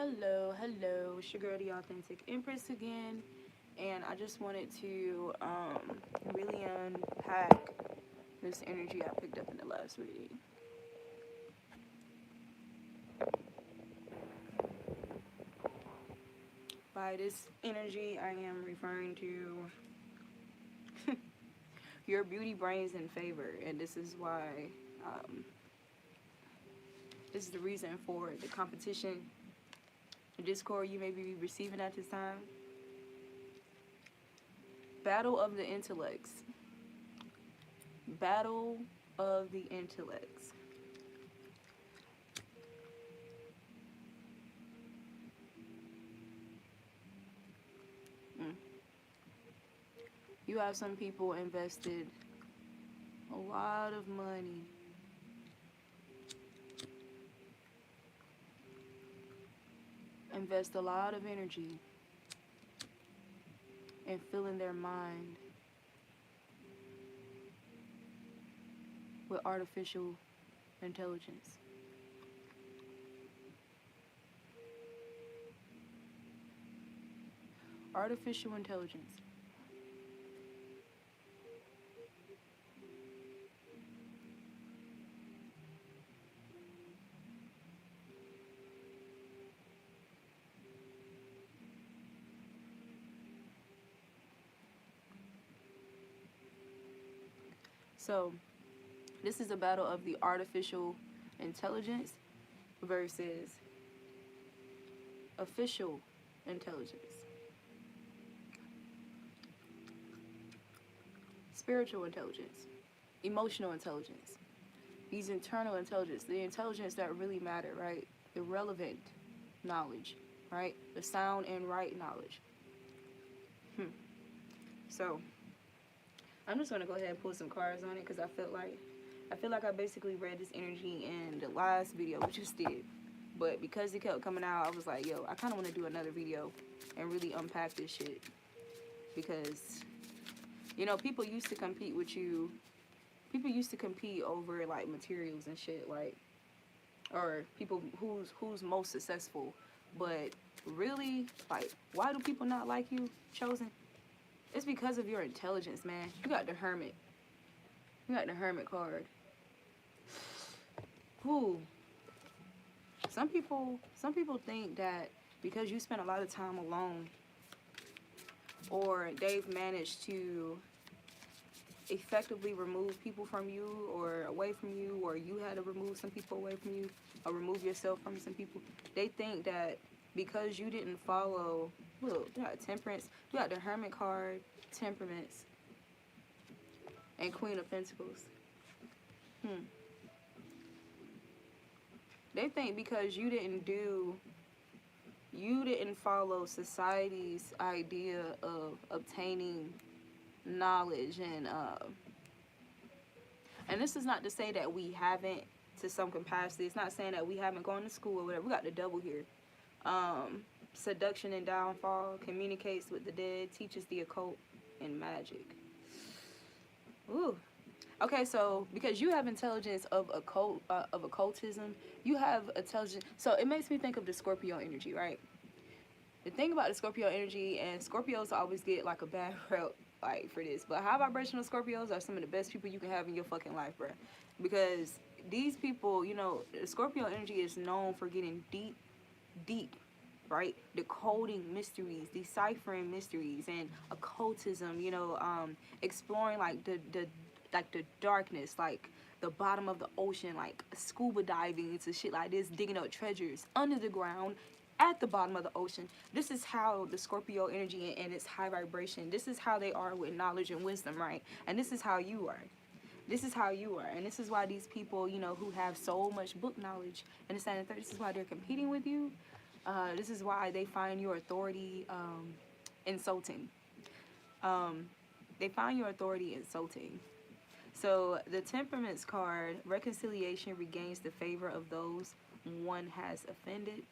Hello, it's your girl, the Authentic Empress again, and I just wanted to really unpack this energy I picked up in the last reading. By this energy, I am referring to your beauty brains in favor, and this is why, this is the reason for the competition, the discord you may be receiving at this time. Battle of the intellects. Battle of the intellects. You have some people invested a lot of money invest a lot of energy in filling their mind with artificial intelligence. Artificial intelligence. So, this is a battle of the artificial intelligence versus official intelligence. Spiritual intelligence, emotional intelligence, these internal intelligence, the intelligence that really matter, right? The relevant knowledge, right? The sound and right knowledge. So, I'm just gonna go ahead and pull some cards on it because I feel like I basically read this energy in the last video we just did. But because it kept coming out, I was like, yo, I kind of want to do another video and really unpack this shit. Because, you know, people used to compete with you. People used to compete over, like, materials and shit, like, or people who's most successful. But really, like, why do people not like you, Chosen? It's because of your intelligence, man. You got the Hermit. You got the Hermit card. Who? Some people think that because you spend a lot of time alone, or they've managed to effectively remove people from you or away from you, or you had to remove some people away from you or remove yourself from some people, they think that because you didn't follow, look, you got Temperance, you got the Hermit card, Temperaments, and Queen of Pentacles. They think because you didn't follow society's idea of obtaining knowledge, and this is not to say that we haven't to some capacity. It's not saying that we haven't gone to school or whatever. We got the double here. Seduction and downfall, communicates with the dead, teaches the occult and magic. Ooh. Okay, so because you have intelligence of occultism, you have intelligence. So it makes me think of the Scorpio energy, right? The thing about the Scorpio energy, and Scorpios always get like a bad rep, like, for this, but high vibrational Scorpios are some of the best people you can have in your fucking life, bruh. Because these people, you know, the Scorpio energy is known for getting deep, right? Decoding mysteries, deciphering mysteries, and occultism, you know, exploring like the darkness, like the bottom of the ocean, like scuba diving into shit like this, digging up treasures under the ground at the bottom of the ocean. This is how the Scorpio energy and its high vibration, this is how they are with knowledge and wisdom, right? And this is how you are. This is how you are. And this is why these people, you know, who have so much book knowledge and this and the third, this is why they're competing with you. This is why they find your authority insulting. They find your authority insulting. So the Temperaments card, reconciliation regains the favor of those one has offended.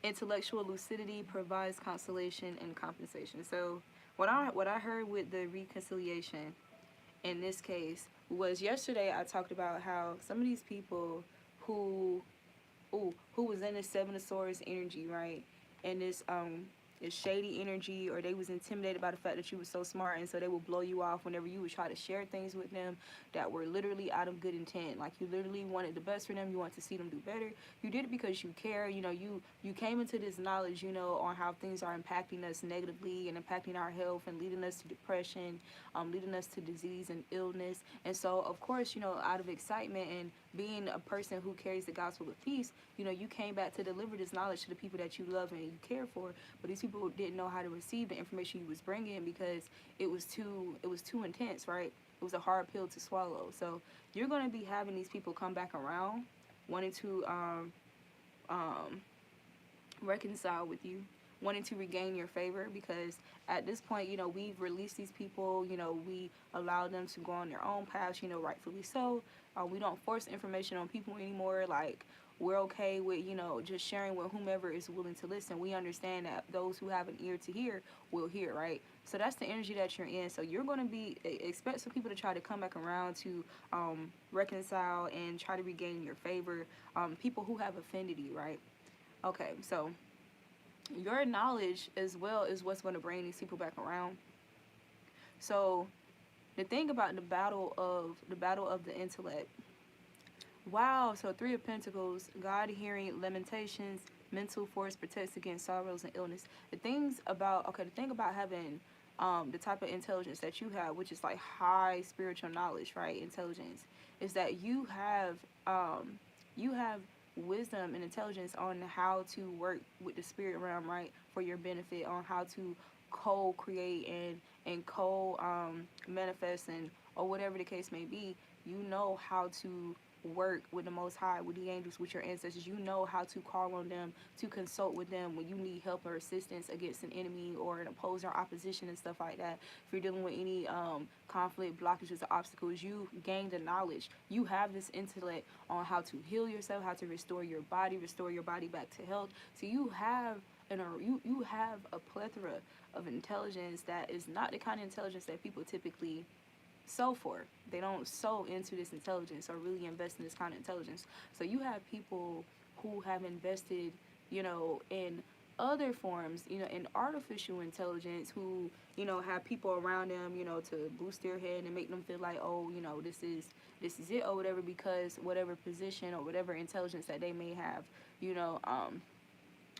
Intellectual lucidity provides consolation and compensation. So what I heard with the reconciliation in this case was, yesterday I talked about how some of these people who who was in this Seven of Swords energy, right? And this shady energy, or they was intimidated by the fact that you were so smart, and so they will blow you off whenever you would try to share things with them that were literally out of good intent. Like, you literally wanted the best for them, you want to see them do better. You did it because you care. You know, you came into this knowledge, you know, on how things are impacting us negatively and impacting our health and leading us to depression, leading us to disease and illness. And so, of course, you know, out of excitement and being a person who carries the gospel of peace, you know, you came back to deliver this knowledge to the people that you love and you care for. But these people didn't know how to receive the information you was bringing because it was too intense, right? It was a hard pill to swallow. So you're going to be having these people come back around, wanting to reconcile with you, wanting to regain your favor, because at this point, you know, we've released these people, you know, we allow them to go on their own paths, you know, rightfully so. We don't force information on people anymore. Like, we're okay with, you know, just sharing with whomever is willing to listen. We understand that those who have an ear to hear will hear, right? So that's the energy that you're in. So you're going to expect some people to try to come back around to reconcile and try to regain your favor. People who have offended you, right? Okay, so your knowledge as well is what's going to bring these people back around. So the thing about the battle of the intellect. Wow, so Three of Pentacles, God hearing, lamentations, mental force protects against sorrows and illness. The thing about having the type of intelligence that you have, which is like high spiritual knowledge, right? Intelligence, is that you have wisdom and intelligence on how to work with the spirit realm, right? For your benefit, on how to co-create and manifest, and or whatever the case may be. You know how to work with the Most High, with the angels, with your ancestors. You know how to call on them, to consult with them when you need help or assistance against an enemy or an opposer, or opposition and stuff like that. If you're dealing with any conflict, blockages, or obstacles, you gain the knowledge. You have this intellect on how to heal yourself, how to restore your body back to health. So you have you have a plethora of intelligence that is not the kind of intelligence that people typically sow for. They don't sow into this intelligence or really invest in this kind of intelligence. So you have people who have invested, you know, in other forms, you know, in artificial intelligence, who, you know, have people around them, you know, to boost their head and make them feel like, oh, you know, this is it or whatever, because whatever position or whatever intelligence that they may have, you know,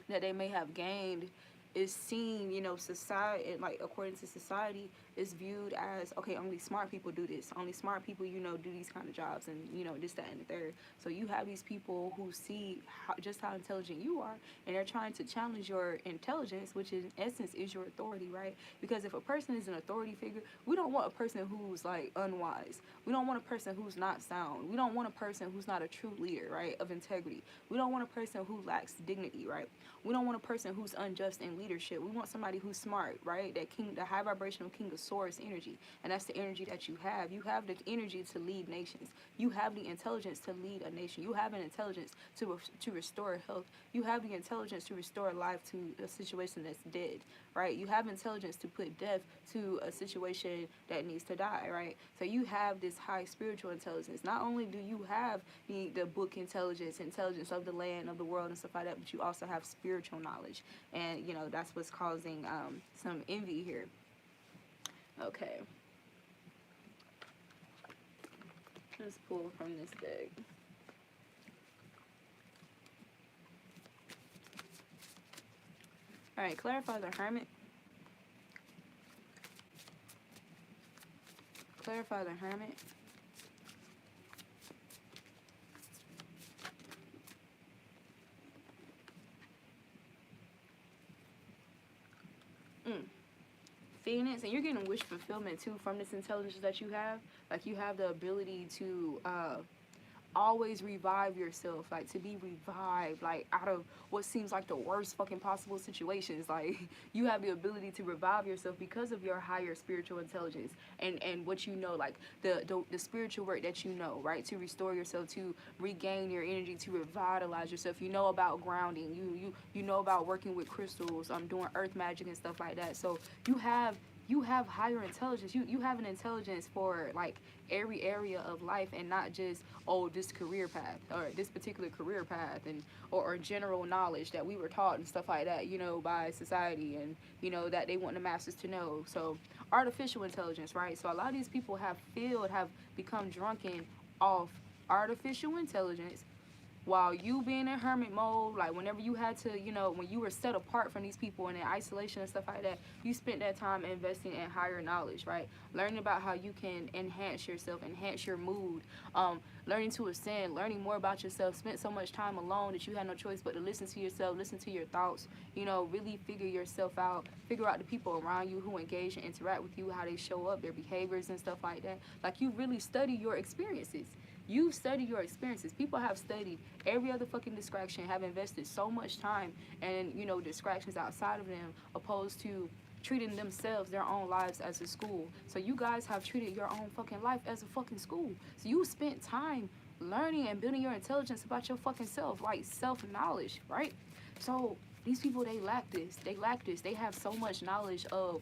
that they may have gained is seen, you know, society, like according to society, is viewed as, okay, only smart people do this. Only smart people, you know, do these kind of jobs, and, you know, this, that, and the third. So you have these people who see just how intelligent you are, and they're trying to challenge your intelligence, which in essence is your authority, right? Because if a person is an authority figure, we don't want a person who's like unwise. We don't want a person who's not sound. We don't want a person who's not a true leader, right, of integrity. We don't want a person who lacks dignity, right? We don't want a person who's unjust in leadership. We want somebody who's smart, right? That king, the high vibrational king of swords energy. And that's the energy that you have. You have the energy to lead nations. You have the intelligence to lead a nation. You have an intelligence to restore health. You have the intelligence to restore life to a situation that's dead, right? You have intelligence to put death to a situation that needs to die, right? So you have this high spiritual intelligence. Not only do you have the book intelligence of the land, of the world, and stuff like that, but you also have spiritual knowledge. And, you know, that's what's causing some envy here. Okay. Let's pull from this deck. Alright, clarify the Hermit. Clarify the Hermit. Phoenix, and you're getting wish fulfillment too from this intelligence that you have. Like, you have the ability to always revive yourself, like to be revived, like out of what seems like the worst fucking possible situations. Like, you have the ability to revive yourself because of your higher spiritual intelligence and what you know, like the spiritual work that you know, right? To restore yourself, to regain your energy, to revitalize yourself. You know about grounding, you know about working with crystals, doing earth magic and stuff like that. So you have you have higher intelligence. You have an intelligence for like every area of life, and not just, oh, this career path or this particular career path, and or general knowledge that we were taught and stuff like that, you know, by society, and you know that they want the masses to know. So artificial intelligence, right? So a lot of these people have become drunken off artificial intelligence, while you being in hermit mode, like whenever you had to, you know, when you were set apart from these people and in isolation and stuff like that, you spent that time investing in higher knowledge, right? Learning about how you can enhance yourself, enhance your mood, learning to ascend, learning more about yourself. Spent so much time alone that you had no choice but to listen to yourself, listen to your thoughts, you know, really figure yourself out, figure out the people around you who engage and interact with you, how they show up, their behaviors and stuff like that. Like, you really study your experiences. You study your experiences. People have studied every other fucking distraction, have invested so much time and, you know, distractions outside of them, opposed to treating themselves, their own lives, as a school. So you guys have treated your own fucking life as a fucking school. So you spent time learning and building your intelligence about your fucking self, like self-knowledge, right? So these people, they lack this. They lack this. They have so much knowledge of,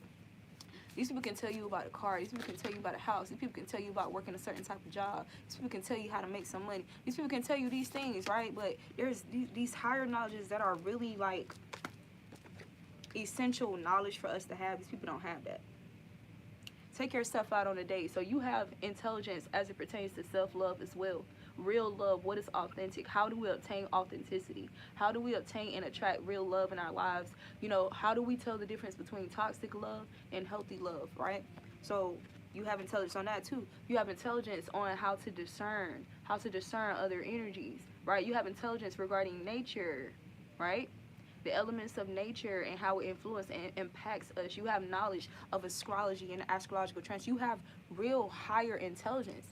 these people can tell you about a car. These people can tell you about a house. These people can tell you about working a certain type of job. These people can tell you how to make some money. These people can tell you these things, right? But there's these higher knowledges that are really like essential knowledge for us to have. These people don't have that. Take yourself out on a date. So you have intelligence as it pertains to self-love as well. Real love, what is authentic? How do we obtain authenticity? How do we obtain and attract real love in our lives? You know, how do we tell the difference between toxic love and healthy love, right? So you have intelligence on that too. You have intelligence on how to discern other energies, right? You have intelligence regarding nature, right? The elements of nature and how it influences and impacts us. You have knowledge of astrology and astrological trends. You have real higher intelligence.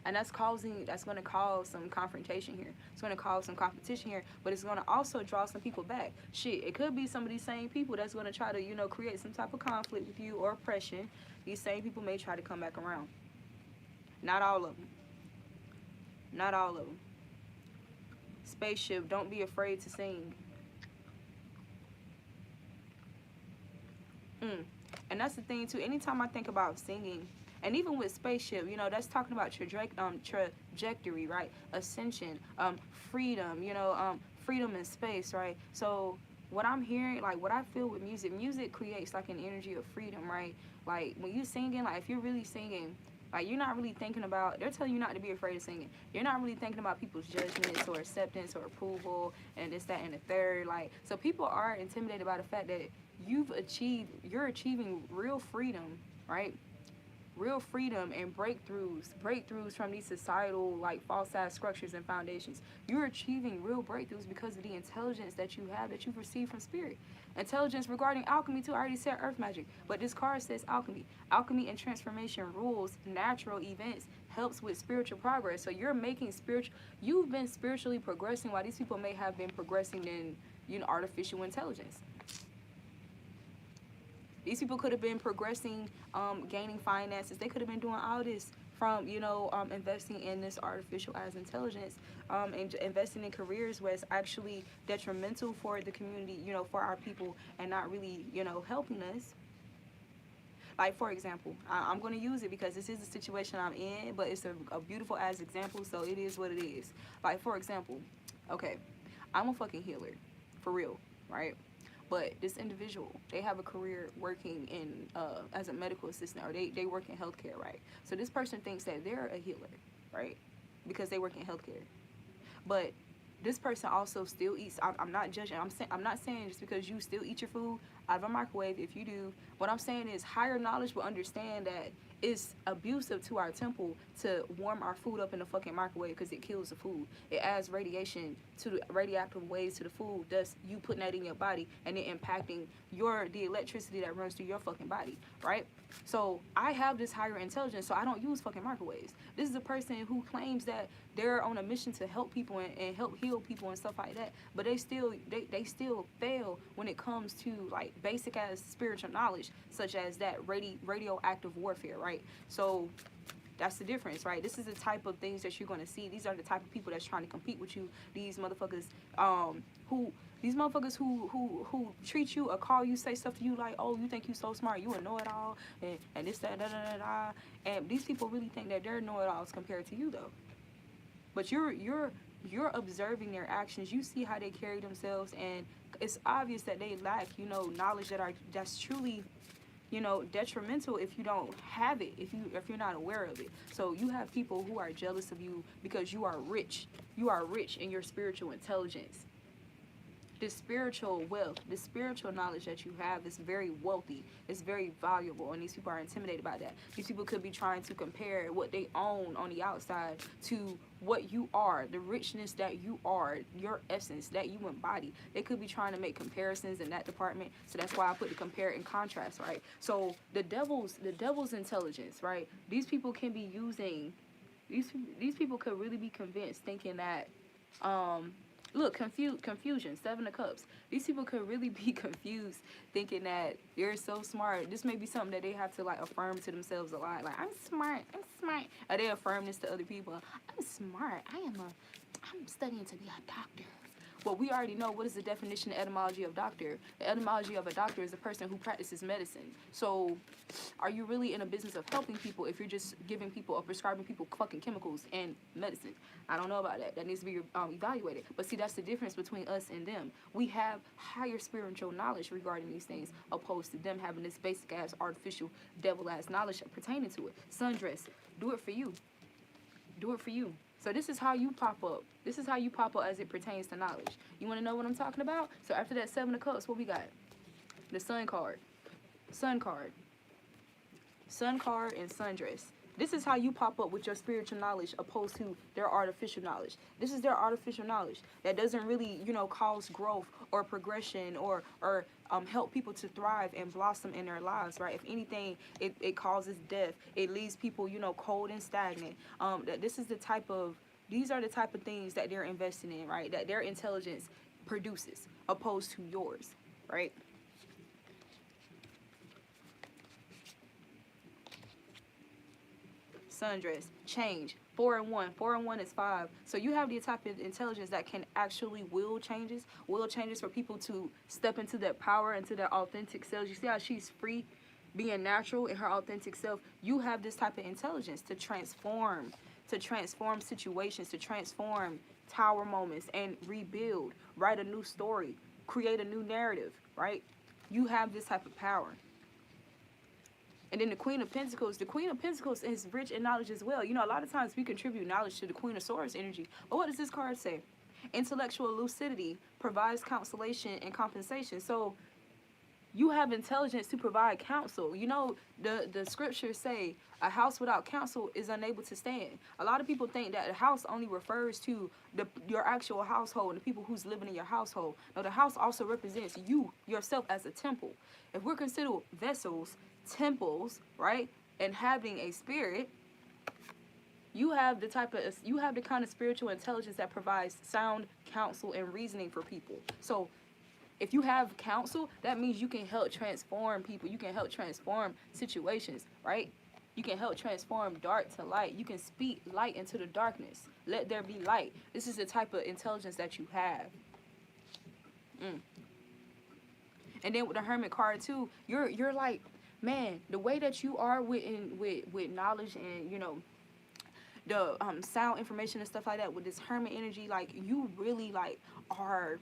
And that's going to cause some confrontation here. It's going to cause some competition here, but it's going to also draw some people back. Shit, it could be some of these same people that's going to try to, you know, create some type of conflict with you or oppression. These same people may try to come back around. Not all of them. Not all of them. Spaceship, don't be afraid to sing. And that's the thing too. Anytime I think about singing, and even with spaceship, you know, that's talking about trajectory, right? Ascension, freedom, you know, freedom in space, right? So what I'm hearing, like what I feel with music creates like an energy of freedom, right? Like when you singing, like if you're really singing, like you're not really thinking about, they're telling you not to be afraid of singing. You're not really thinking about people's judgments or acceptance or approval and this, that, and the third. Like, so people are intimidated by the fact that you're achieving real freedom, right? Real freedom and breakthroughs from these societal, like, false ass structures and foundations. You're achieving real breakthroughs because of the intelligence that you have, that you've received from spirit. Intelligence regarding alchemy too. I already said earth magic, but this card says alchemy. Alchemy and transformation rules natural events, helps with spiritual progress. So you've been spiritually progressing, while these people may have been progressing in, you know, artificial intelligence. These people could have been progressing, gaining finances. They could have been doing all this from, you know, investing in this artificial as intelligence, and investing in careers where it's actually detrimental for the community, you know, for our people, and not really, you know, helping us. Like, for example, I'm going to use it because this is the situation I'm in, but it's a beautiful as example, so it is what it is. Like, for example, okay, I'm a fucking healer, for real, right? But this individual, they have a career working in as a medical assistant, or they work in healthcare, right? So this person thinks that they're a healer, right? Because they work in healthcare. But this person also still eats. I'm not judging. I'm not saying just because you still eat your food out of a microwave. If you do, what I'm saying is higher knowledge will understand that it's abusive to our temple to warm our food up in the fucking microwave because it kills the food. It adds radiation to the radioactive waves to the food, thus you putting that in your body and it impacting the electricity that runs through your fucking body, right? So I have this higher intelligence, so I don't use fucking microwaves. This is a person who claims that they're on a mission to help people and help heal people and stuff like that, but they still fail when it comes to like basic ass spiritual knowledge, such as that radioactive warfare, right? So that's the difference, right? This is the type of things that you're going to see. These are the type of people that's trying to compete with you. These motherfuckers who These motherfuckers who treat you or call you, say stuff to you like, oh, you think you so smart, you a know-it-all, and this, that, da, da, da, da. And these people really think that they're know-it-alls compared to you, though. But you're observing their actions. You see how they carry themselves, and it's obvious that they lack, knowledge that's truly, detrimental if you don't have it, if you're not aware of it. So you have people who are jealous of you because you are rich. You are rich in your spiritual intelligence. The spiritual wealth, the spiritual knowledge that you have is very wealthy. It's very valuable, and these people are intimidated by that. These people could be trying to compare what they own on the outside to what you are, the richness that you are, your essence that you embody. They could be trying to make comparisons in that department. So that's why I put the compare and contrast, right? So the devil's intelligence, right? These people can be using, these people could really be convinced, thinking that, look, confusion, 7 of Cups. These people could really be confused, thinking that they're so smart. This may be something that they have to, like, affirm to themselves a lot. Like, I'm smart. Or they affirm this to other people. I'm smart. I'm studying to be a doctor. Well, we already know what is the definition, etymology of doctor. The etymology of a doctor is a person who practices medicine. So are you really in a business of helping people if you're just giving people or prescribing people fucking chemicals and medicine? I don't know about that. That needs to be evaluated. But see, that's the difference between us and them. We have higher spiritual knowledge regarding these things, opposed to them having this basic ass, artificial, devil ass knowledge pertaining to it. Sundress, do it for you. Do it for you. So this is how you pop up. This is how you pop up as it pertains to knowledge. You want to know what I'm talking about? So after that 7 of Cups, what we got? The Sun card. Sun card. Sun card and Sundress. This is how you pop up with your spiritual knowledge opposed to their artificial knowledge. This is their artificial knowledge that doesn't really, cause growth or progression or help people to thrive and blossom in their lives, right? If anything, it causes death. It leaves people, cold and stagnant. These are the type of things that they're investing in, right? That their intelligence produces opposed to yours, right? Sundress, change, 4 and 1. 4 and 1 is 5. So you have the type of intelligence that can actually will changes for people to step into their power, into their authentic selves. You see how she's free, being natural in her authentic self. You have this type of intelligence to transform situations, to transform tower moments and rebuild, write a new story, create a new narrative, right? You have this type of power. And then the Queen of Pentacles. The Queen of Pentacles is rich in knowledge as well. A lot of times we contribute knowledge to the Queen of Swords energy. But what does this card say? Intellectual lucidity provides consolation and compensation. So you have intelligence to provide counsel. The scriptures say a house without counsel is unable to stand. A lot of people think that a house only refers to your actual household and the people who's living in your household. No, the house also represents you, yourself, as a temple. If we're considered vessels, temples, right, and having a spirit, you have the kind of spiritual intelligence that provides sound counsel and reasoning for people. So if you have counsel, that means you can help transform people. You can help transform situations, right? You can help transform dark to light. You can speak light into the darkness. Let there be light. This is the type of intelligence that you have. And then with the Hermit card too, you're like, man, the way that you are with knowledge and the sound information and stuff like that with this Hermit energy, like you really like are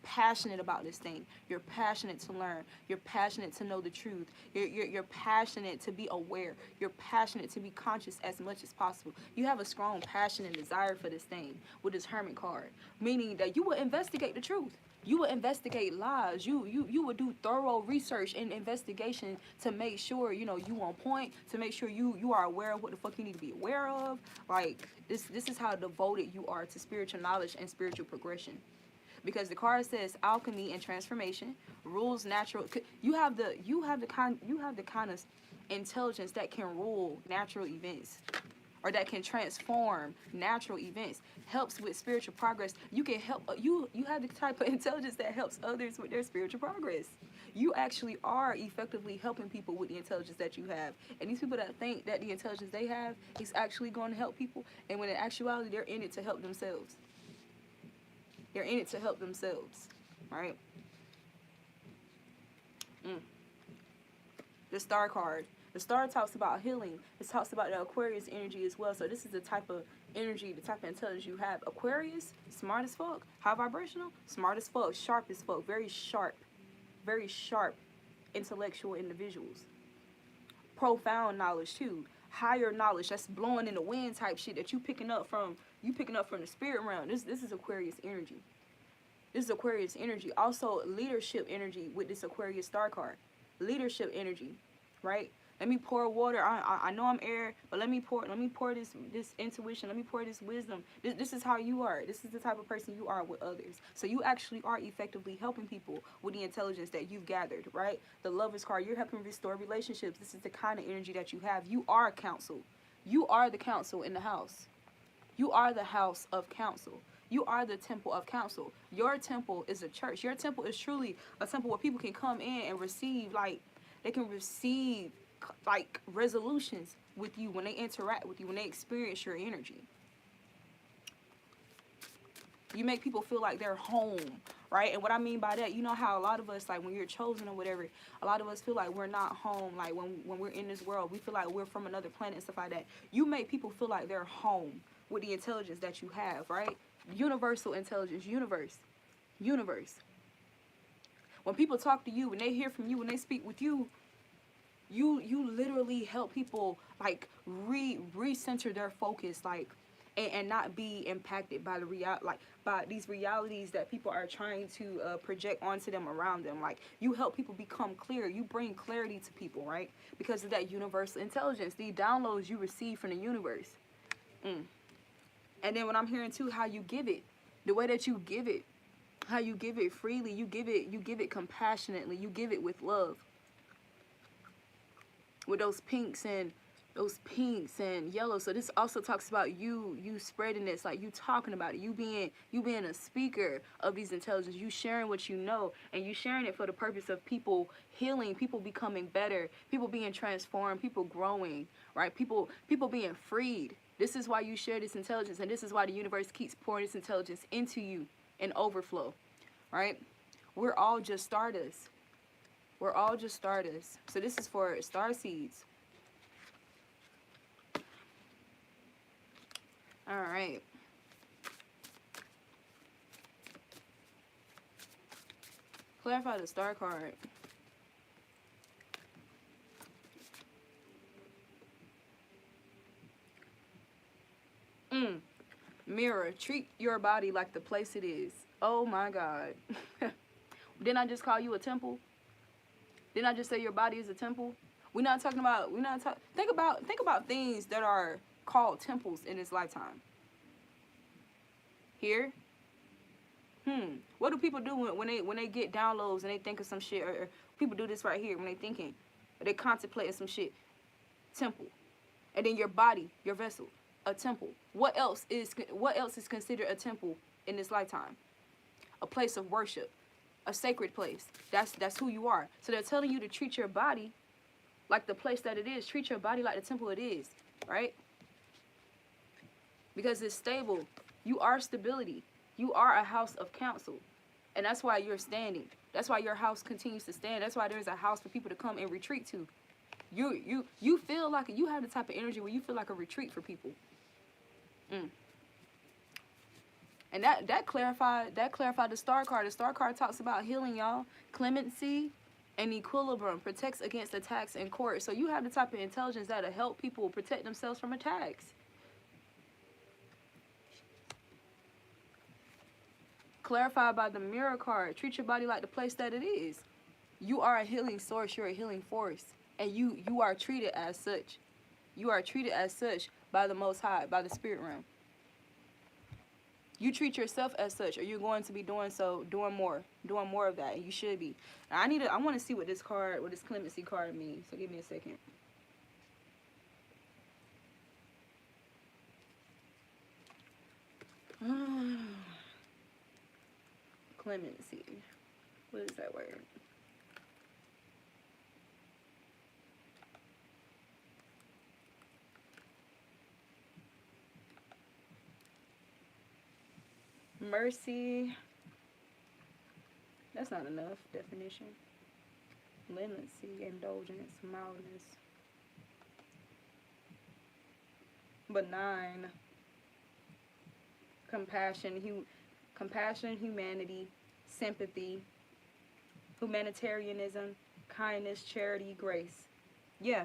passionate about this thing. You're passionate to learn. You're passionate to know the truth. You're passionate to be aware. You're passionate to be conscious as much as possible. You have a strong passion and desire for this thing with this Hermit card, meaning that you will investigate the truth. You will investigate lies. You will do thorough research and investigation to make sure, you on point, to make sure you are aware of what the fuck you need to be aware of. Like, this is how devoted you are to spiritual knowledge and spiritual progression. Because the card says alchemy and transformation, rules natural. You have the kind of intelligence that can rule natural events, or that can transform natural events, helps with spiritual progress. You can help, you have the type of intelligence that helps others with their spiritual progress. You actually are effectively helping people with the intelligence that you have. And these people that think that the intelligence they have is actually going to help people, and when in actuality, they're in it to help themselves. They're in it to help themselves. right? The Star card. The Star talks about healing. It talks about the Aquarius energy as well. So this is the type of energy, the type of intelligence you have. Aquarius, smart as fuck. High vibrational, smart as fuck. Sharp as fuck. Very sharp intellectual individuals. Profound knowledge too. Higher knowledge. That's blowing in the wind type shit that you picking up from the spirit realm. This is Aquarius energy. This is Aquarius energy. Also leadership energy with this Aquarius Star card. Leadership energy, right? Let me pour water. I know I'm air, but let me pour this intuition. Let me pour this wisdom. This is how you are. This is the type of person you are with others. So you actually are effectively helping people with the intelligence that you've gathered, right? The Lovers card, you're helping restore relationships. This is the kind of energy that you have. You are counsel. You are the counsel in the house. You are the house of counsel. You are the temple of counsel. Your temple is a church. Your temple is truly a temple where people can come in and receive, like, they can receive, like, resolutions with you when they interact with you, when they experience your energy. You make people feel like they're home, right? And what I mean by that, you know how a lot of us, like, when you're chosen or whatever, a lot of us feel like we're not home. Like, when we're in this world, we feel like we're from another planet and stuff like that. You make people feel like they're home with the intelligence that you have, right? Universal intelligence, universe. When people talk to you, when they hear from you, when they speak with you, you literally help people, like, recenter their focus, like, and not be impacted by by these realities that people are trying to project onto them, around them. Like, you help people become clear. You bring clarity to people, right? Because of that universal intelligence, the downloads you receive from the universe. And then what I'm hearing too, how you give it, the way that you give it, how you give it freely, you give it compassionately, you give it with love. With those pinks and yellows. So this also talks about you spreading this, like, you talking about it, you being a speaker of these intelligence, you sharing what you know, and you sharing it for the purpose of people healing, people becoming better, people being transformed, people growing, right? People being freed. This is why you share this intelligence, and this is why the universe keeps pouring this intelligence into you in overflow, right? We're all just stardust. We're all just stardust. So this is for star seeds. All right. Clarify the star card. Mirror, treat your body like the place it is. Oh my God. Didn't I just call you a temple? Didn't I just say your body is a temple? Think about things that are called temples in this lifetime. Here. What do people do when they get downloads and they think of some shit, or people do this right here when they thinking, or they contemplating some shit? Temple. And then your body, your vessel, a temple. What else is considered a temple in this lifetime? A place of worship, a sacred place. That's who you are. So they're telling you to treat your body like the place that it is. Treat your body like the temple it is, right? Because it's stable. You are stability. You are a house of counsel. And that's why you're standing. That's why your house continues to stand. That's why there's a house for people to come and retreat to. You feel like you have the type of energy where you feel like a retreat for people. And that clarified the star card. The star card talks about healing, y'all. Clemency and equilibrium, protects against attacks in court. So you have the type of intelligence that'll help people protect themselves from attacks. Clarified by the mirror card. Treat your body like the place that it is. You are a healing source. You're a healing force. And you are treated as such. You are treated as such by the Most High, by the spirit realm. You treat yourself as such, or you're going to be doing more of that, and you should be. Now, I want to see what this clemency card means. So give me a second. Clemency. What is that word? Mercy. That's not enough definition. Leniency, indulgence, mildness. Benign. Compassion, humanity, sympathy, humanitarianism, kindness, charity, grace. Yeah.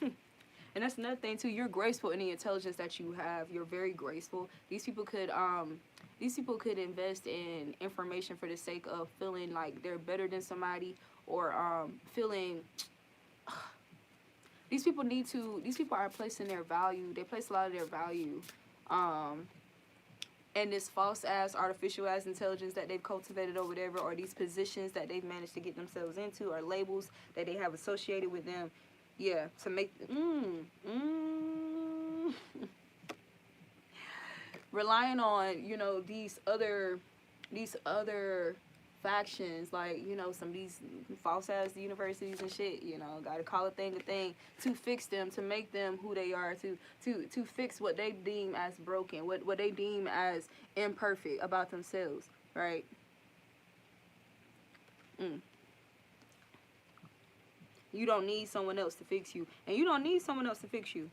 And that's another thing too. You're graceful in the intelligence that you have. You're very graceful. These people could invest in information for the sake of feeling like they're better than somebody, or feeling these people are placing their value. They place a lot of their value in this false ass, artificial ass intelligence that they've cultivated or whatever, or these positions that they've managed to get themselves into, or labels that they have associated with them. Yeah, to make relying on, you know, these other factions, like, you know, some of these false ass universities and shit, you know, gotta call a thing to fix them, to make them who they are, to fix what they deem as broken, what they deem as imperfect about themselves, right? You don't need someone else to fix you, and you don't need someone else to fix you.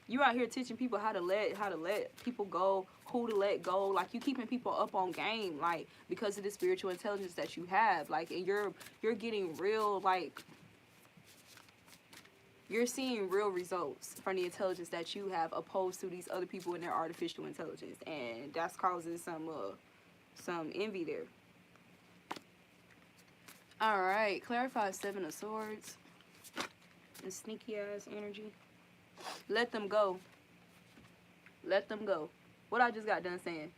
You out here teaching people how to let people go, who to let go. Like, you keeping people up on game, like, because of the spiritual intelligence that you have. Like, and you're getting real, like, you're seeing real results from the intelligence that you have, opposed to these other people and their artificial intelligence, and that's causing some envy there. All right, clarify Seven of Swords. The sneaky ass energy. Let them go. Let them go. What I just got done saying.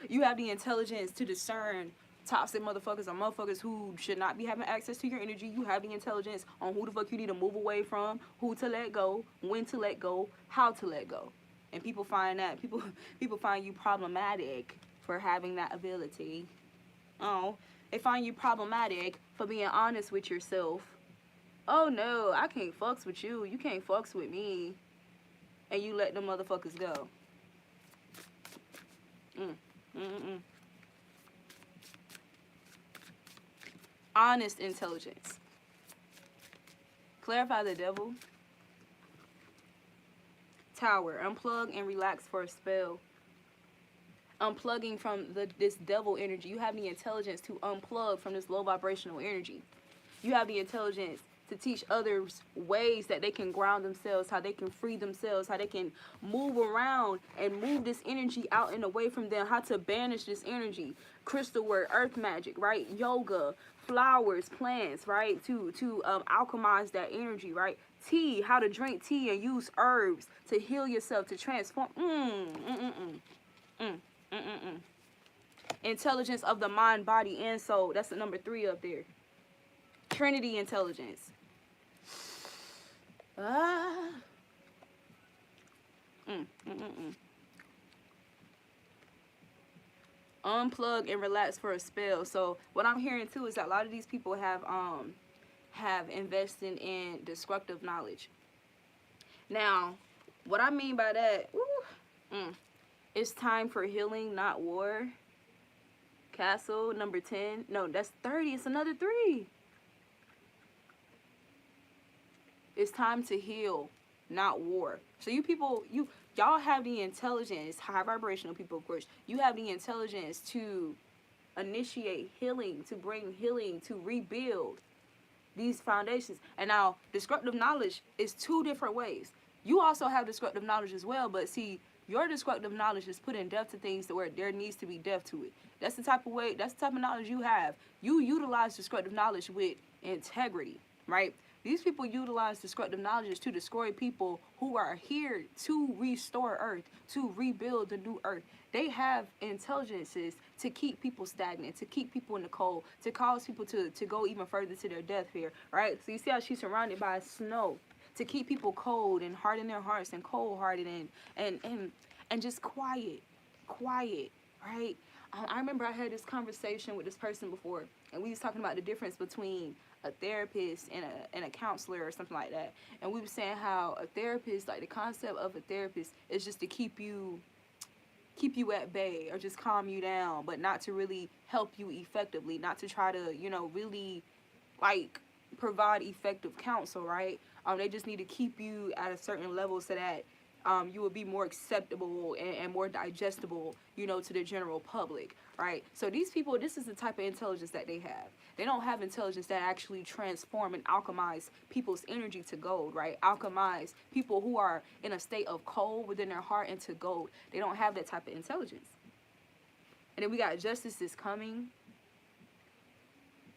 You have the intelligence to discern toxic motherfuckers or motherfuckers who should not be having access to your energy. You have the intelligence on who the fuck you need to move away from, who to let go, when to let go, how to let go. And people find you problematic for having that ability. Oh, they find you problematic for being honest with yourself. Oh no, I can't fucks with you. You can't fucks with me. And you let them motherfuckers go. Honest intelligence. Clarify the devil. Tower. Unplug and relax for a spell. Unplugging from this devil energy. You have the intelligence to unplug from this low vibrational energy. You have the intelligence to teach others ways that they can ground themselves, how they can free themselves, how they can move around and move this energy out and away from them, how to banish this energy. Crystal work, earth magic, right? Yoga, flowers, plants, right? To alchemize that energy, right? Tea, how to drink tea and use herbs to heal yourself, to transform. Intelligence of the mind, body, and soul. That's the number 3 up there. Trinity intelligence. Unplug and relax for a spell. So what I'm hearing too is that a lot of these people have invested in destructive knowledge. Now, what I mean by that, it's time for healing, not war. Castle, number 10. No, that's 30. It's another 3. It's time to heal, not war. So you people, y'all have the intelligence, high vibrational people, of course. You have the intelligence to initiate healing, to bring healing, to rebuild these foundations. And now, destructive knowledge is 2 different ways. You also have destructive knowledge as well, but see, your destructive knowledge is putting depth to things to where there needs to be depth to it. That's the type of way, that's the type of knowledge you have. You utilize destructive knowledge with integrity, right? These people utilize destructive knowledge to destroy people who are here to restore Earth, to rebuild the new Earth. They have intelligences to keep people stagnant, to keep people in the cold, to cause people to go even further to their death here, right? So you see how she's surrounded by snow, to keep people cold and harden their hearts and cold-hearted and just quiet, right? I remember I had this conversation with this person before, and we was talking about the difference between a therapist and a counselor or something like that, and we were saying how a therapist, like the concept of a therapist is just to keep you at bay or just calm you down, but not to really help you effectively, not to try to, you know, really like provide effective counsel, right? They just need to keep you at a certain level so that you will be more acceptable and more digestible, you know, to the general public, right? So these people, this is the type of intelligence that they have. They don't have intelligence that actually transform and alchemize people's energy to gold, right? Alchemize people who are in a state of coal within their heart into gold. They don't have that type of intelligence. And then we got justice is coming.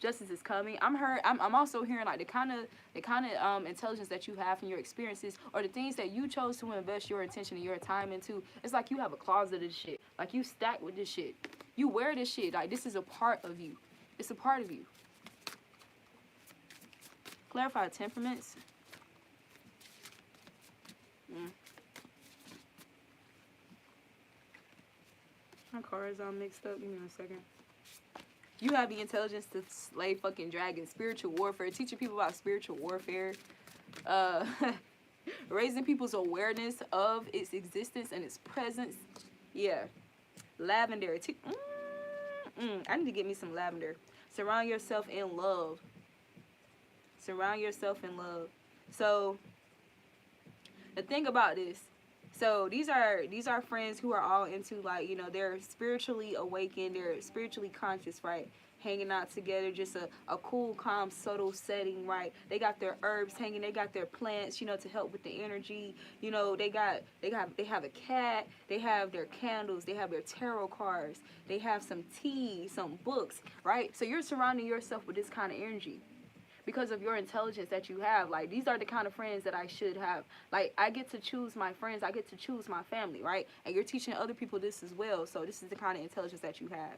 Justice is coming. I'm also hearing like the kind of intelligence that you have from your experiences or the things that you chose to invest your attention and your time into. It's like you have a closet of this shit. Like you stack with this shit. You wear this shit. Like this is a part of you. It's a part of you. Clarify temperaments. My cards all mixed up. Give me a second. You have the intelligence to slay fucking dragons. Spiritual warfare. Teaching people about spiritual warfare. Raising people's awareness of its existence and its presence. Yeah. Lavender. I need to get me some lavender. Surround yourself in love. Surround yourself in love. So, the thing about this. So these are friends who are all into, like, you know, they're spiritually awakened, they're spiritually conscious, right? Hanging out together, just a cool, calm, subtle setting, right? They got their herbs hanging, they got their plants, you know, to help with the energy. You know, they have a cat, they have their candles, they have their tarot cards, they have some tea, some books, right? So you're surrounding yourself with this kind of energy. Because of your intelligence that you have. Like, these are the kind of friends that I should have. Like, I get to choose my friends. I get to choose my family, right? And you're teaching other people this as well. So this is the kind of intelligence that you have.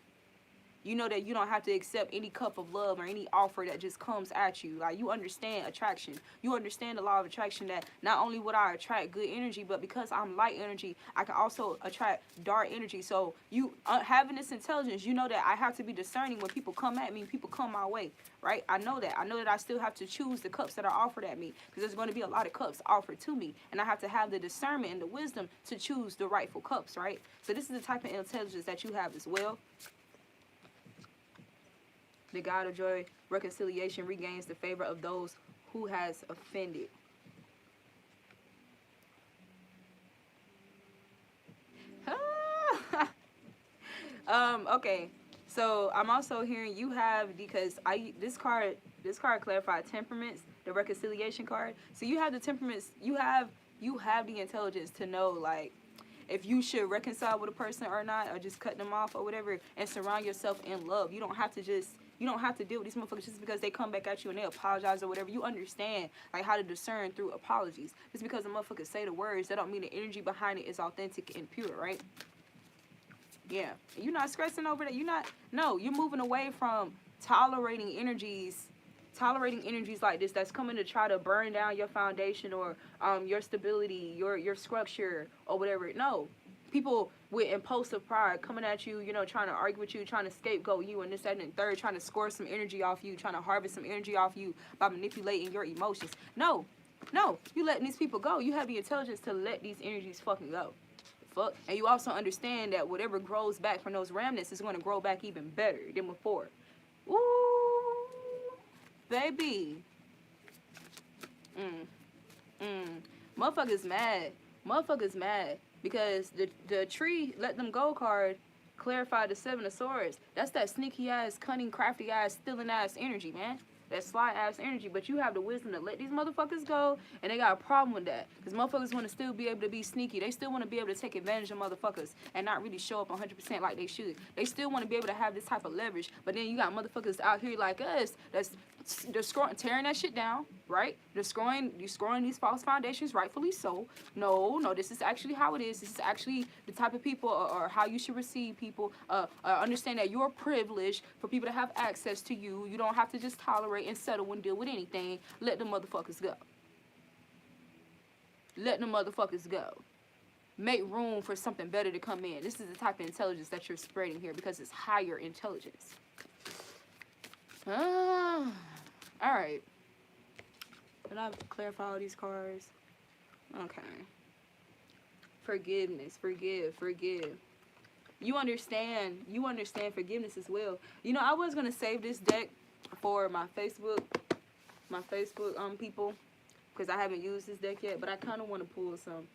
You know that you don't have to accept any cup of love or any offer that just comes at you. Like, you understand attraction. You understand the law of attraction, that not only would I attract good energy, but because I'm light energy, I can also attract dark energy. So you having this intelligence, you know that I have to be discerning when people come at me, people come my way, right? I know that. I know that I still have to choose the cups that are offered at me, because there's going to be a lot of cups offered to me, and I have to have the discernment and the wisdom to choose the rightful cups, right? So this is the type of intelligence that you have as well. The God of joy, reconciliation, regains the favor of those who has offended. Okay. So I'm also hearing you have, because this card clarified temperaments, the reconciliation card. So you have the temperaments, you have the intelligence to know, like, if you should reconcile with a person or not, or just cut them off or whatever, and surround yourself in love. You don't have to deal with these motherfuckers just because they come back at you and they apologize or whatever. You understand, like, how to discern through apologies. Just because the motherfuckers say the words, that don't mean the energy behind it is authentic and pure, right? Yeah. You're not stressing over that. You're moving away from tolerating energies like this that's coming to try to burn down your foundation or your stability, your structure or whatever. No. People with impulsive pride coming at you, you know, trying to argue with you, trying to scapegoat you and this, that, and the third, trying to score some energy off you, trying to harvest some energy off you by manipulating your emotions. No, you letting these people go. You have the intelligence to let these energies fucking go. Fuck. And you also understand that whatever grows back from those remnants is going to grow back even better than before. Ooh, baby. Motherfuckers mad. Because the tree let them go card clarified the 7 of swords. That's that sneaky ass, cunning, crafty ass, stealing ass energy, man. That sly ass energy. But you have the wisdom to let these motherfuckers go, and they got a problem with that. Because motherfuckers want to still be able to be sneaky. They still want to be able to take advantage of motherfuckers and not really show up 100% like they should. They still want to be able to have this type of leverage. But then you got motherfuckers out here like us that's tearing that shit down, right? Destroying these false foundations, rightfully so. No, this is actually how it is. This is actually the type of people or how you should receive people. Understand that you're privileged for people to have access to you. You don't have to just tolerate and settle and deal with anything. Let the motherfuckers go. Let the motherfuckers go. Make room for something better to come in. This is the type of intelligence that you're spreading here because it's higher intelligence. Alright. Did I clarify all these cards? Okay. Forgiveness. Forgive. You understand forgiveness as well. You know, I was gonna save this deck for my Facebook people, because I haven't used this deck yet, but I kind of want to pull some,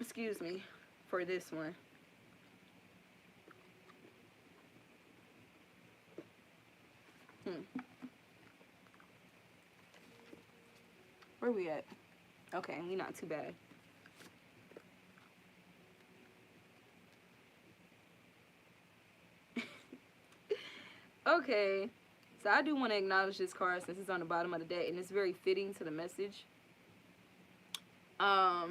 excuse me, for this one. Where we at? Okay, we not too bad. Okay, so I do want to acknowledge this card since it's on the bottom of the deck, and it's very fitting to the message. Now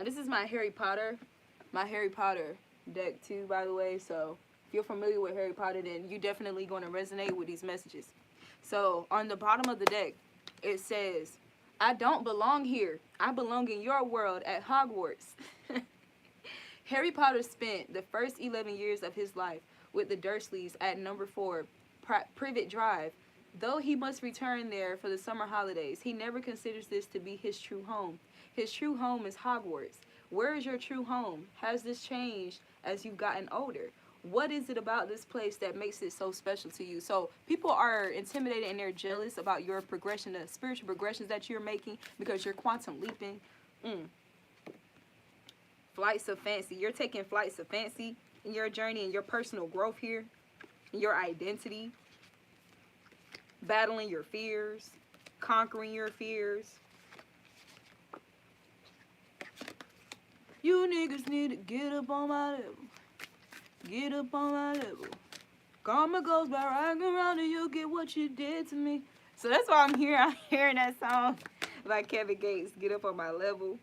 this is my Harry Potter deck too, by the way. So if you're familiar with Harry Potter, then you're definitely going to resonate with these messages. So on the bottom of the deck, it says, "I don't belong here. I belong in your world at Hogwarts." Harry Potter spent the first 11 years of his life with the Dursleys at number 4 Privet Drive. Though he must return there for the summer holidays, he never considers this to be his true home. His true home is Hogwarts. Where is your true home? Has this changed as you've gotten older? What is it about this place that makes it so special to you? So people are intimidated and they're jealous about your progression, the spiritual progressions that you're making, because you're quantum leaping. Flights of fancy. You're taking flights of fancy in your journey and your personal growth here, in your identity, battling your fears, conquering your fears. You niggas need to get up on my level. Get up on my level. Karma goes by riding around and you'll get what you did to me. So that's why I'm here. I'm hearing that song by Kevin Gates, Get Up on My Level.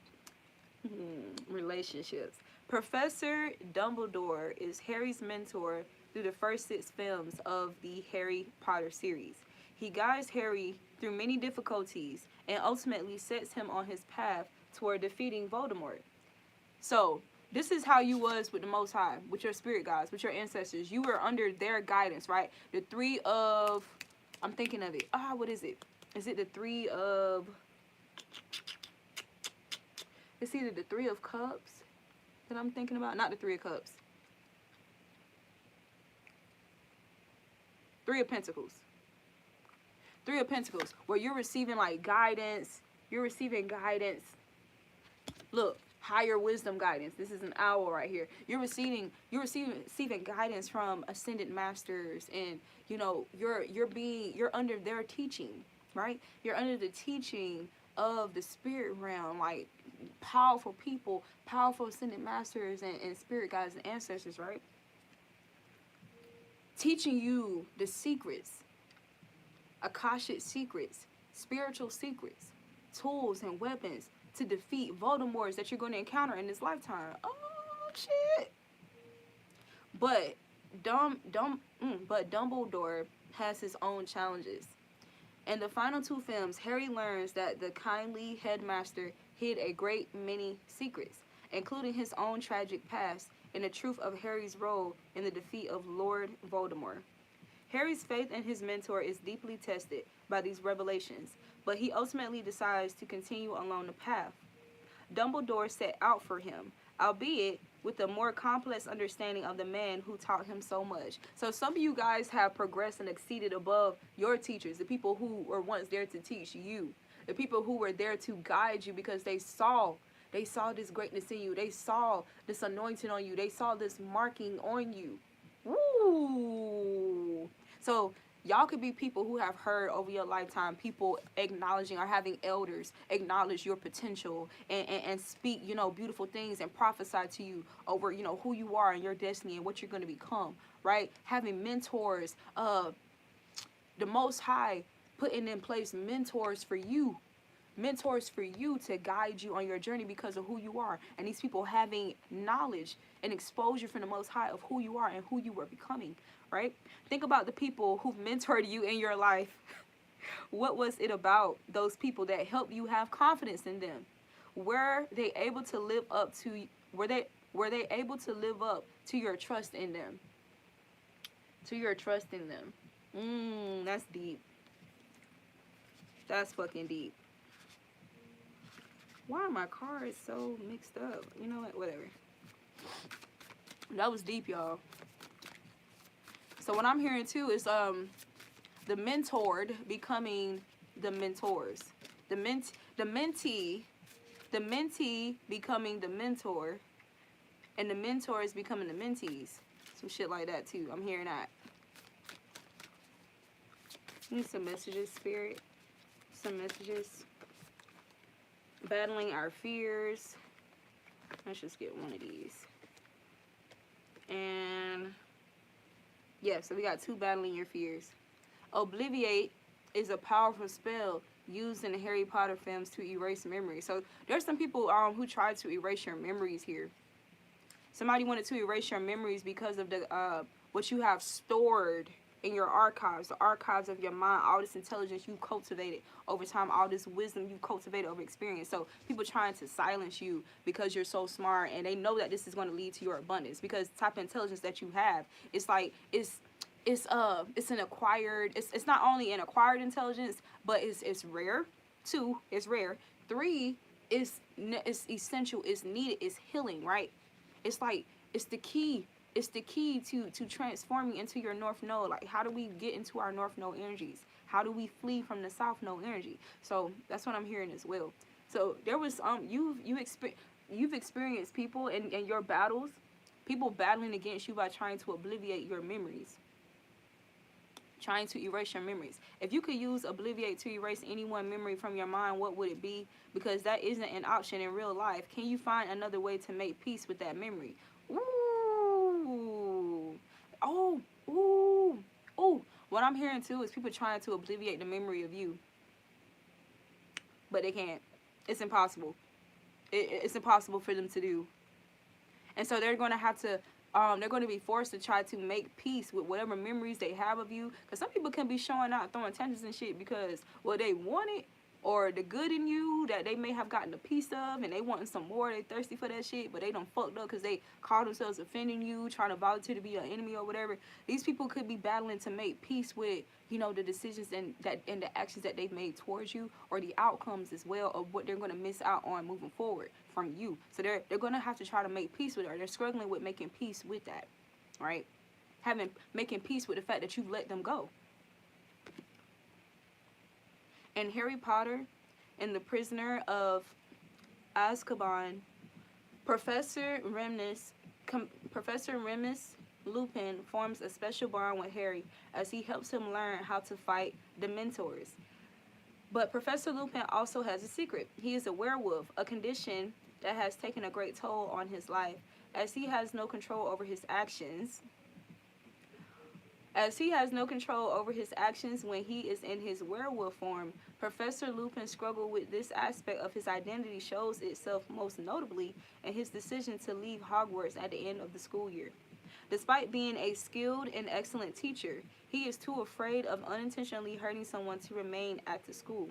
Relationships. Professor Dumbledore is Harry's mentor through the first 6 films of the Harry Potter series. He guides Harry through many difficulties and ultimately sets him on his path toward defeating Voldemort. So, this is how you was with the Most High, with your spirit guides, with your ancestors. You were under their guidance, right? The 3 of... I'm thinking of it. What is it? Is it the 3 of... It's either the 3 of Cups that I'm thinking about. Not the 3 of Cups. 3 of Pentacles. 3 of Pentacles. Where you're receiving, like, guidance. You're receiving guidance. Look. Higher wisdom guidance. This is an owl right here. You're receiving guidance from ascended masters, and you know you're under their teaching, right? You're under the teaching of the spirit realm, like powerful people, powerful ascended masters and spirit guides and ancestors, right? Teaching you the secrets, Akashic secrets, spiritual secrets, tools and weapons to defeat Voldemorts that you're going to encounter in this lifetime. Oh shit! But Dumbledore has his own challenges. In the final 2 films, Harry learns that the kindly headmaster hid a great many secrets, including his own tragic past and the truth of Harry's role in the defeat of Lord Voldemort. Harry's faith in his mentor is deeply tested by these revelations, but he ultimately decides to continue along the path Dumbledore set out for him, albeit with a more complex understanding of the man who taught him so much. So some of you guys have progressed and exceeded above your teachers, the people who were once there to teach you, the people who were there to guide you because they saw this greatness in you. They saw this anointing on you. They saw this marking on you. Woo! So y'all could be people who have heard over your lifetime, people acknowledging or having elders acknowledge your potential and speak, you know, beautiful things and prophesy to you over, you know, who you are and your destiny and what you're going to become, right? Having mentors, the Most High putting in place mentors for you to guide you on your journey because of who you are. And these people having knowledge and exposure from the Most High of who you are and who you are becoming, right? Think about the people who've mentored you in your life. What was it about those people that helped you have confidence in them? Were they able to live up to your trust in them? To your trust in them. That's deep. That's fucking deep. Why are my cards so mixed up? You know what? Whatever. That was deep, y'all. So what I'm hearing too is the mentored becoming the mentors. The mentee becoming the mentor, and the mentors becoming the mentees. Some shit like that too. I'm hearing that. Need some messages, Spirit. Some messages. Battling our fears. Let's just get one of these. And yeah, so we got 2 battling your fears. Obliviate is a powerful spell used in the Harry Potter films to erase memories. So there's some people who tried to erase your memories here. Somebody wanted to erase your memories because of the what you have stored in your archives, the archives of your mind, all this intelligence you cultivated over time, all this wisdom you cultivated over experience. So people trying to silence you because you're so smart, and they know that this is going to lead to your abundance, because the type of intelligence that you have, it's like it's an acquired, it's not only an acquired intelligence, but it's rare. 2, it's rare. 3, it's essential, it's needed, it's healing, right? It's like it's the key to transforming into your North Node. Like, how do we get into our North Node energies? How do we flee from the South Node energy? So that's what I'm hearing as well. So there was you've experienced people in your battles, people battling against you by trying to obliviate your memories, trying to erase your memories. If you could use obliviate to erase any one memory from your mind, what would it be? Because that isn't an option in real life. Can you find another way to make peace with that memory? Ooh. Oh. Ooh. Ooh. What I'm hearing too is people trying to obliviate the memory of you, but they can't. It's impossible. It's impossible for them to do. And so they're going to have to they're going to be forced to try to make peace with whatever memories they have of you. Because some people can be showing out, throwing tantrums and shit because, well, they want it, or the good in you that they may have gotten a piece of, and they wanting some more, they thirsty for that shit, but they done fucked up because they call themselves offending you, trying to volunteer to be an enemy or whatever. These people could be battling to make peace with, you know, the decisions and the actions that they've made towards you, or the outcomes as well of what they're going to miss out on moving forward from you. So they're going to have to try to make peace with it, or they're struggling with making peace with that, right? Making peace with the fact that you've let them go. In Harry Potter and the Prisoner of Azkaban, Professor Remus Lupin forms a special bond with Harry as he helps him learn how to fight Dementors. But Professor Lupin also has a secret. He is a werewolf, a condition that has taken a great toll on his life, as he has no control over his actions. As he has no control over his actions when he is in his werewolf form, Professor Lupin's struggle with this aspect of his identity shows itself most notably in his decision to leave Hogwarts at the end of the school year. Despite being a skilled and excellent teacher, he is too afraid of unintentionally hurting someone to remain at the school.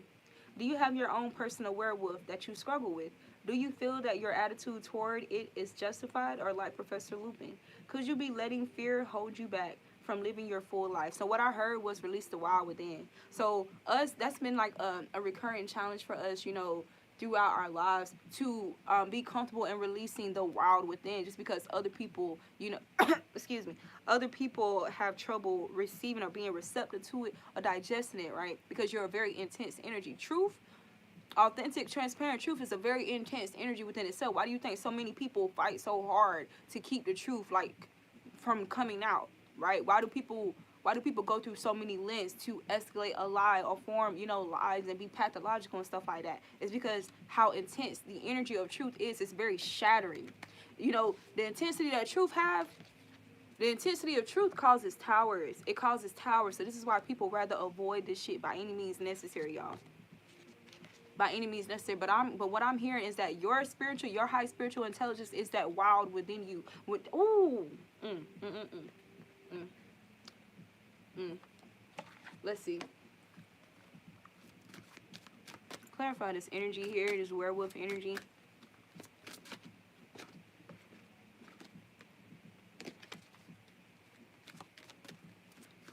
Do you have your own personal werewolf that you struggle with? Do you feel that your attitude toward it is justified, or like Professor Lupin? Could you be letting fear hold you back from living your full life? So what I heard was release the wild within. So that's been like a recurring challenge for us, you know, throughout our lives, to be comfortable in releasing the wild within, just because other people, you know, excuse me, other people have trouble receiving or being receptive to it or digesting it, right? Because you're a very intense energy. Truth, authentic, transparent truth is a very intense energy within itself. Why do you think so many people fight so hard to keep the truth, like, from coming out, right? Why do people go through so many lengths to escalate a lie or form, you know, lies and be pathological and stuff like that? It's because how intense the energy of truth is. It's very shattering. You know, the intensity that truth causes towers. It causes towers. So this is why people rather avoid this shit by any means necessary, y'all. By any means necessary. But what I'm hearing is that your high spiritual intelligence is that wild within you. Let's see. Clarify this energy here, this werewolf energy.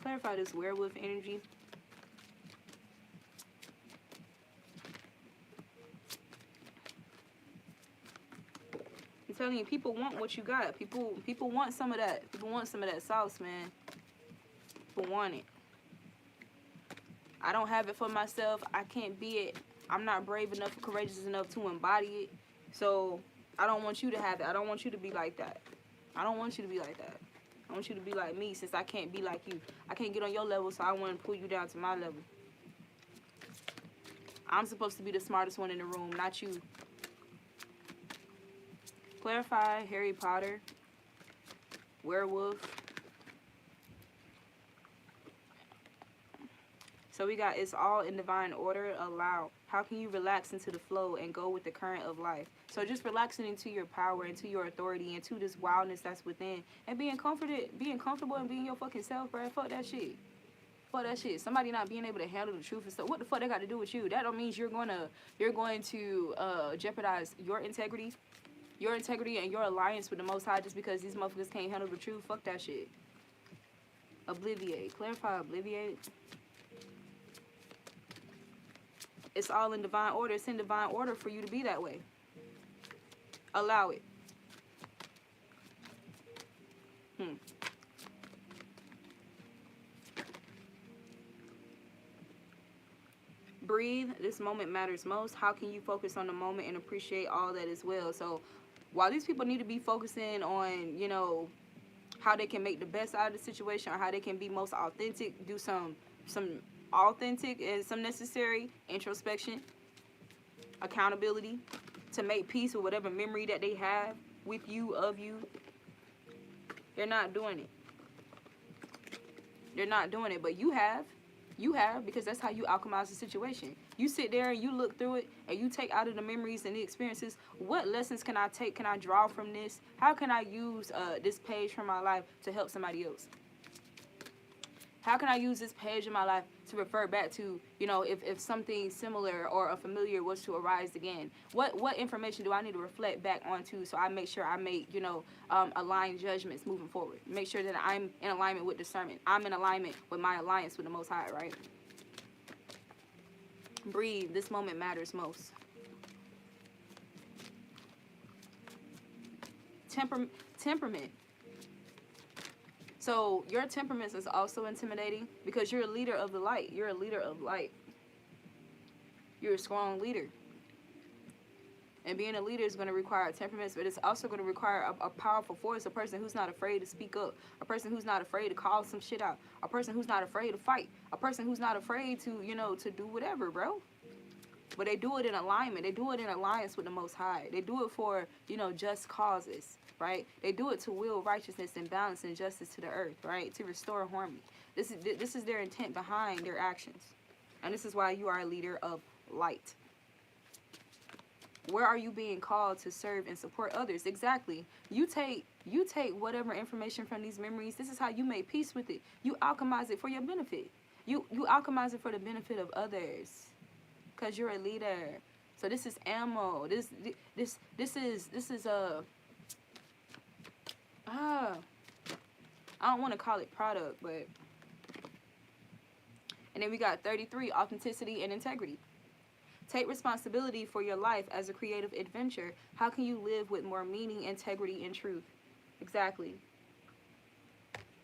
Clarify this werewolf energy. telling you, people want what you got. People want some of that. People want some of that sauce, man. People want it. I don't have it for myself. I can't be it. I'm not brave enough or courageous enough to embody it. So I don't want you to have it. I don't want you to be like that. I don't want you to be like that. I want you to be like me, since I can't be like you. I can't get on your level, so I want to pull you down to my level. I'm supposed to be the smartest one in the room, not you. Clarify, Harry Potter, werewolf. So we got, it's all in divine order. Allow. How can you relax into the flow and go with the current of life? So just relaxing into your power, into your authority, into this wildness that's within, and being comfortable and being your fucking self, bro. Fuck that shit. Fuck that shit. Somebody not being able to handle the truth and stuff. What the fuck that got to do with you? That don't mean you're going to jeopardize your integrity and your alliance with the Most High just because these motherfuckers can't handle the truth. Fuck that shit. Obliviate. Clarify, obliviate. It's all in divine order. It's in divine order for you to be that way. Allow it. Breathe. This moment matters most. How can you focus on the moment and appreciate all that is well? So while these people need to be focusing on, you know, how they can make the best out of the situation or how they can be most authentic, do some authentic and some necessary introspection, accountability, to make peace with whatever memory that they have with you, of you. They're not doing it. They're not doing it, but you have. You have, because that's how you alchemize the situation. You sit there and you look through it and you take out of the memories and the experiences, what lessons can I take, can I draw from this? How can I use this page from my life to help somebody else? How can I use this page in my life to refer back to, you know, if something similar or a familiar was to arise again? What information do I need to reflect back onto so I make sure I make, you know, aligned judgments moving forward? Make sure that I'm in alignment with discernment. I'm in alignment with my alliance with the Most High, right? Breathe. This moment matters most. Temperament. So your temperament is also intimidating because you're a leader of the light. You're a leader of light. You're a strong leader. And being a leader is going to require temperaments, but it's also going to require a powerful force, a person who's not afraid to speak up, a person who's not afraid to call some shit out, a person who's not afraid to fight, a person who's not afraid to, you know, to do whatever, bro. But they do it in alignment. They do it in alliance with the Most High. They do it for, you know, just causes, right? They do it to will righteousness and balance and justice to the earth, right? To restore harmony. This is their intent behind their actions. And this is why you are a leader of light. Where are you being called to serve and support others? Exactly. You take whatever information from these memories. This is how you make peace with it. You alchemize it for your benefit. You alchemize it for the benefit of others. Because you're a leader. So this is ammo. This is I don't want to call it product, but. And then we got 33, authenticity and integrity. Take responsibility for your life as a creative adventure. How can you live with more meaning, integrity, and truth? Exactly.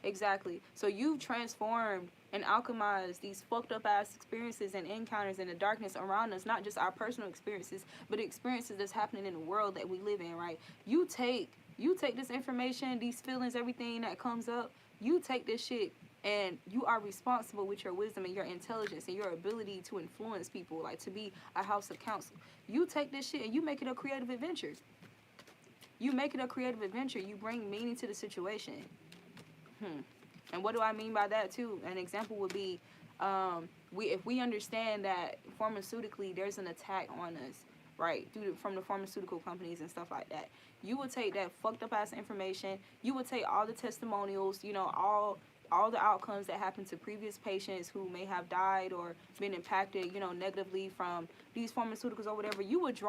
Exactly. So you've transformed and alchemized these fucked up ass experiences and encounters in the darkness around us, not just our personal experiences, but the experiences that's happening in the world that we live in, right? You take this information, these feelings, everything that comes up, you take this shit and you are responsible with your wisdom and your intelligence and your ability to influence people, like to be a house of counsel. You take this shit and you make it a creative adventure. You make it a creative adventure. You bring meaning to the situation. And what do I mean by that too? An example would be, if we understand that pharmaceutically there's an attack on us, right, from the pharmaceutical companies and stuff like that, you would take that fucked up ass information. You would take all the testimonials, you know, all the outcomes that happened to previous patients who may have died or been impacted, you know, negatively from these pharmaceuticals or whatever. You would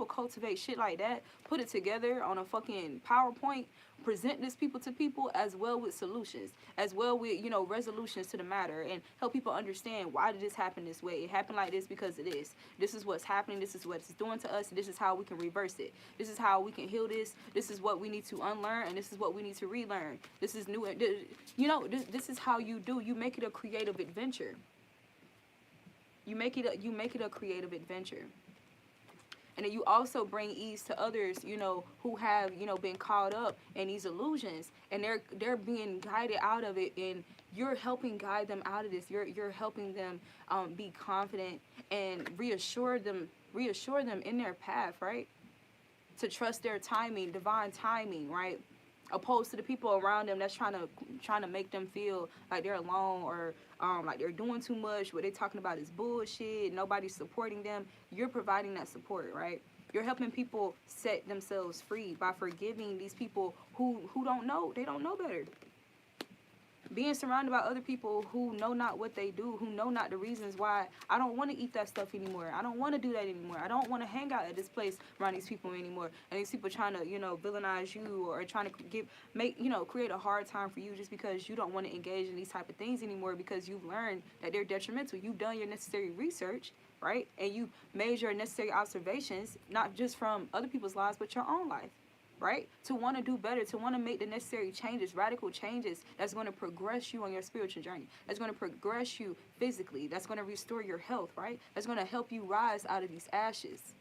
cultivate shit like that, put it together on a fucking PowerPoint, present this people to people as well with solutions, as well with, you know, resolutions to the matter, and help people understand why did this happen this way. It happened like this because of this. This is what's happening. This is what it's doing to us. This is how we can reverse it. This is how we can heal this. This is what we need to unlearn, and this is what we need to relearn. This is new. You know, this is how you do. You make it a creative adventure. You make it a creative adventure. And then you also bring ease to others, you know, who have, you know, been caught up in these illusions, and they're being guided out of it, and you're helping guide them out of this. You're helping them be confident and reassure them in their path, right? To trust their timing, divine timing, right? Opposed to the people around them that's trying to make them feel like they're alone, or like they're doing too much. What they're talking about is bullshit. Nobody's supporting them. You're providing that support, right? You're helping people set themselves free by forgiving these people who don't know. They don't know better. Being surrounded by other people who know not what they do, who know not the reasons why. I don't want to eat that stuff anymore. I don't want to do that anymore. I don't want to hang out at this place around these people anymore. And these people trying to, you know, villainize you, or trying to create a hard time for you just because you don't want to engage in these type of things anymore, because you've learned that they're detrimental. You've done your necessary research, right? And you made your necessary observations, not just from other people's lives, but your own life. Right? To want to do better, to want to make the necessary changes, radical changes that's going to progress you on your spiritual journey, that's going to progress you physically, that's going to restore your health, right? That's going to help you rise out of these ashes.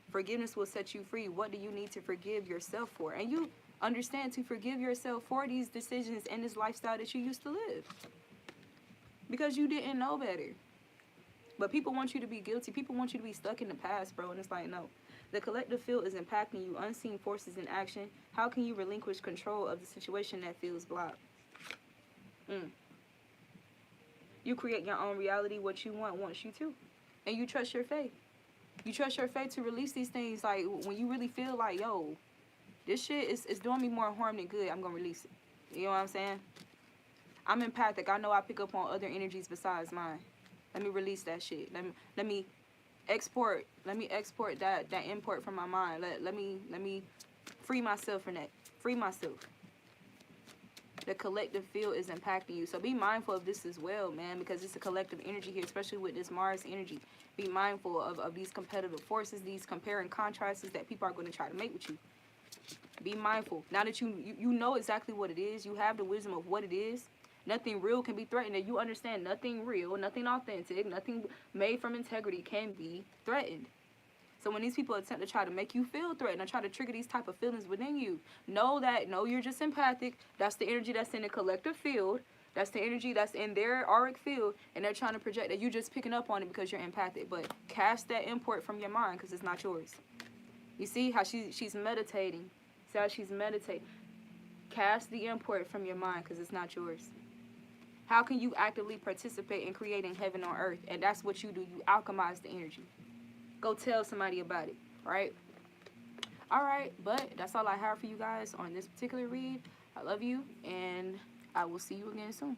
Forgiveness will set you free. What do you need to forgive yourself for? And you understand to forgive yourself for these decisions and this lifestyle that you used to live, because you didn't know better. But people want you to be guilty. People want you to be stuck in the past, bro. And it's like, no. The collective field is impacting you. Unseen forces in action. How can you relinquish control of the situation that feels blocked? You create your own reality. What you want wants you to. And you trust your faith. You trust your faith to release these things. Like, when you really feel like, yo, this shit is doing me more harm than good, I'm going to release it. You know what I'm saying? I'm empathic. I know I pick up on other energies besides mine. Let me release that shit. Let me export that import from my mind. Let me free myself from that. Free myself. The collective field is impacting you. So be mindful of this as well, man, because it's a collective energy here, especially with this Mars energy. Be mindful of these competitive forces, these compare and contrasts that people are going to try to make with you. Be mindful. Now that you know exactly what it is, you have the wisdom of what it is. Nothing real can be threatened, and you understand nothing real, nothing authentic, nothing made from integrity can be threatened. So when these people attempt to try to make you feel threatened or try to trigger these type of feelings within you, know you're just empathic. That's the energy that's in the collective field. That's the energy that's in their auric field, and they're trying to project that you're just picking up on it because you're empathic. But cast that import from your mind, because it's not yours. You see how she's meditating. See how she's meditating. Cast the import from your mind, because it's not yours. How can you actively participate in creating heaven on earth? And that's what you do. You alchemize the energy. Go tell somebody about it, right? All right, but that's all I have for you guys on this particular read. I love you, and I will see you again soon.